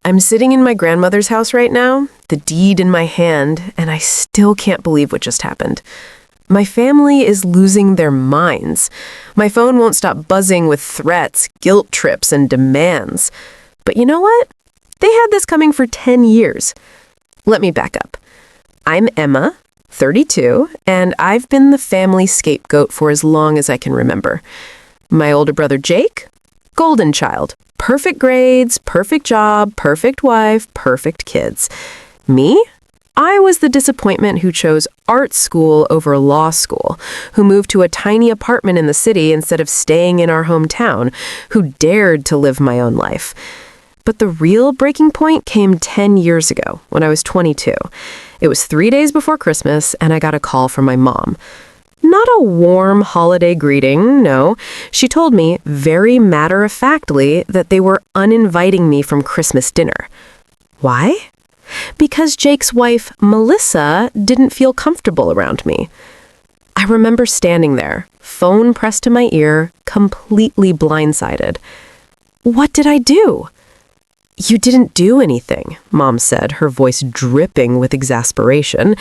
I'm sitting in my grandmother's house right now, the deed in my hand, and I still can't believe what just happened. My family is losing their minds. My phone won't stop buzzing with threats, guilt trips, and demands. But you know what? They had this coming for 10 years. Let me back up. I'm Emma, 32, and I've been the family scapegoat for as long as I can remember. My older brother Jake, golden child. Perfect grades, perfect job, perfect wife, perfect kids. Me? I was the disappointment who chose art school over law school, who moved to a tiny apartment in the city instead of staying in our hometown, who dared to live my own life. But the real breaking point came 10 years ago, when I was 22. It was 3 days before Christmas, and I got a call from my mom. Not a warm holiday greeting, no. She told me, very matter-of-factly, that they were uninviting me from Christmas dinner. Why? Because Jake's wife, Melissa, didn't feel comfortable around me. I remember standing there, phone pressed to my ear, completely blindsided. What did I do? You didn't do anything, Mom said, her voice dripping with exasperation.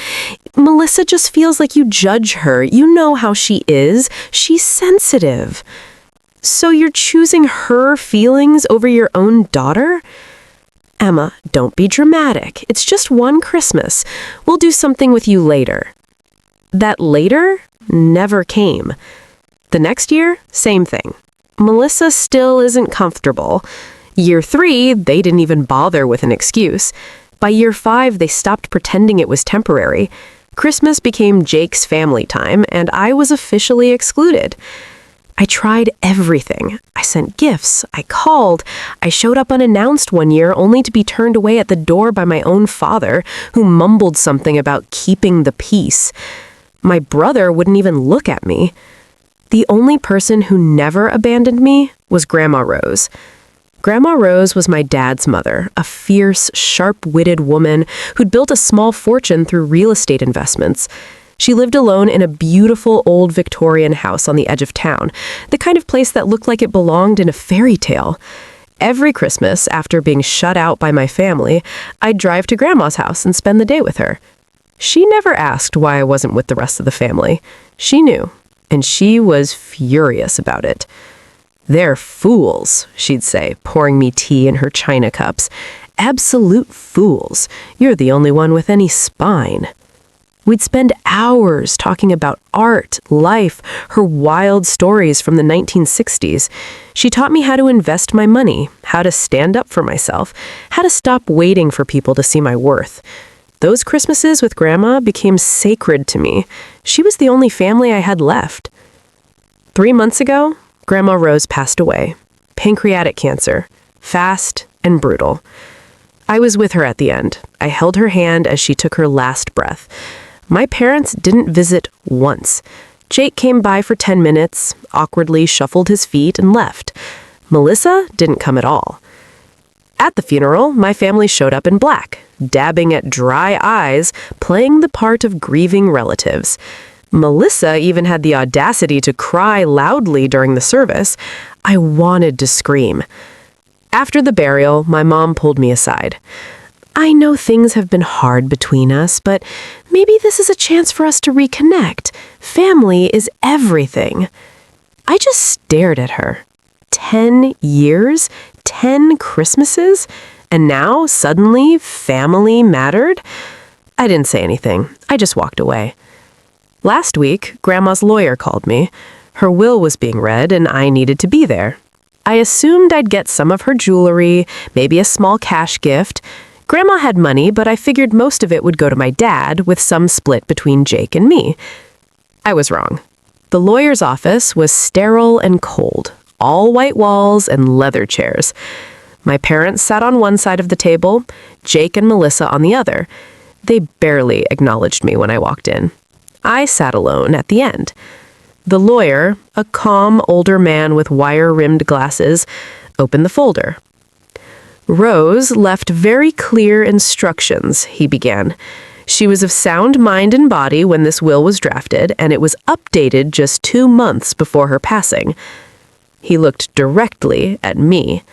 Melissa just feels like you judge her. You know how she is. She's sensitive. So you're choosing her feelings over your own daughter? Emma, don't be dramatic. It's just one Christmas. We'll do something with you later. That later never came. The next year, same thing. Melissa still isn't comfortable. Year 3, they didn't even bother with an excuse. By year 5, they stopped pretending it was temporary. Christmas became Jake's family time, and I was officially excluded. I tried everything. I sent gifts. I called. I showed up unannounced one year only to be turned away at the door by my own father, who mumbled something about keeping the peace. My brother wouldn't even look at me. The only person who never abandoned me was Grandma Rose. Grandma Rose was my dad's mother, a fierce, sharp-witted woman who'd built a small fortune through real estate investments. She lived alone in a beautiful old Victorian house on the edge of town, the kind of place that looked like it belonged in a fairy tale. Every Christmas, after being shut out by my family, I'd drive to Grandma's house and spend the day with her. She never asked why I wasn't with the rest of the family. She knew, and she was furious about it. "They're fools," she'd say, pouring me tea in her china cups. "Absolute fools. You're the only one with any spine." We'd spend hours talking about art, life, her wild stories from the 1960s. She taught me how to invest my money, how to stand up for myself, how to stop waiting for people to see my worth. Those Christmases with Grandma became sacred to me. She was the only family I had left. 3 months ago, Grandma Rose passed away. Pancreatic cancer. Fast and brutal. I was with her at the end. I held her hand as she took her last breath. My parents didn't visit once. Jake came by for 10 minutes, awkwardly shuffled his feet, and left. Melissa didn't come at all. At the funeral, my family showed up in black, dabbing at dry eyes, playing the part of grieving relatives. Melissa even had the audacity to cry loudly during the service. I wanted to scream. After the burial, my mom pulled me aside. "I know things have been hard between us, but maybe this is a chance for us to reconnect. Family is everything." I just stared at her. 10 years? 10 Christmases? And now, suddenly, family mattered? I didn't say anything. I just walked away. Last week, Grandma's lawyer called me. Her will was being read, and I needed to be there. I assumed I'd get some of her jewelry, maybe a small cash gift. Grandma had money, but I figured most of it would go to my dad, with some split between Jake and me. I was wrong. The lawyer's office was sterile and cold, all white walls and leather chairs. My parents sat on one side of the table, Jake and Melissa on the other. They barely acknowledged me when I walked in. I sat alone at the end. The lawyer, a calm older man with wire-rimmed glasses, opened the folder. "Rose left very clear instructions," he began. "She was of sound mind and body when this will was drafted, and it was updated just 2 months before her passing." He looked directly at me.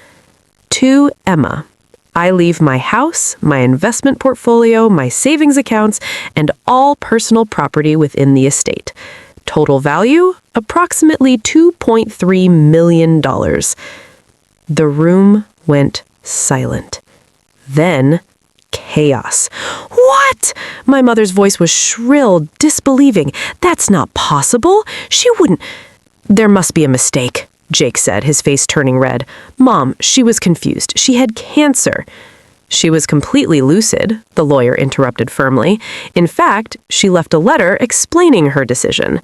"To Emma, I leave my house, my investment portfolio, my savings accounts, and all personal property within the estate. Total value, approximately $2.3 million. The room went silent. Then, chaos. What? My mother's voice was shrill, disbelieving. That's not possible. She wouldn't. There must be a mistake, Jake said, his face turning red. Mom, she was confused. She had cancer. She was completely lucid, the lawyer interrupted firmly. In fact, she left a letter explaining her decision.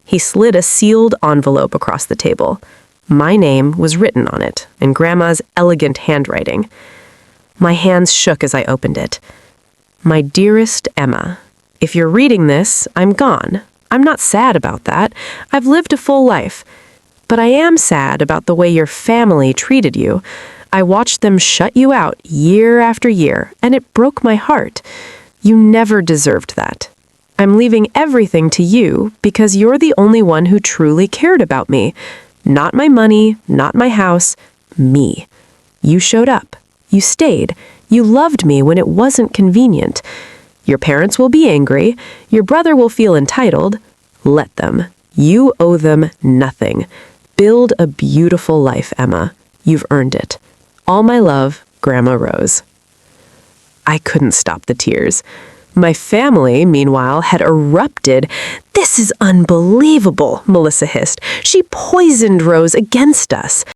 He slid a sealed envelope across the table. My name was written on it, in Grandma's elegant handwriting. My hands shook as I opened it. My dearest Emma, if you're reading this, I'm gone. I'm not sad about that. I've lived a full life. But I am sad about the way your family treated you. I watched them shut you out year after year, and it broke my heart. You never deserved that. I'm leaving everything to you because you're the only one who truly cared about me. Not my money, not my house, me. You showed up. You stayed. You loved me when it wasn't convenient. Your parents will be angry. Your brother will feel entitled. Let them. You owe them nothing. Build a beautiful life, Emma. You've earned it. All my love, Grandma Rose. I couldn't stop the tears. My family, meanwhile, had erupted. This is unbelievable, Melissa hissed. She poisoned Rose against us.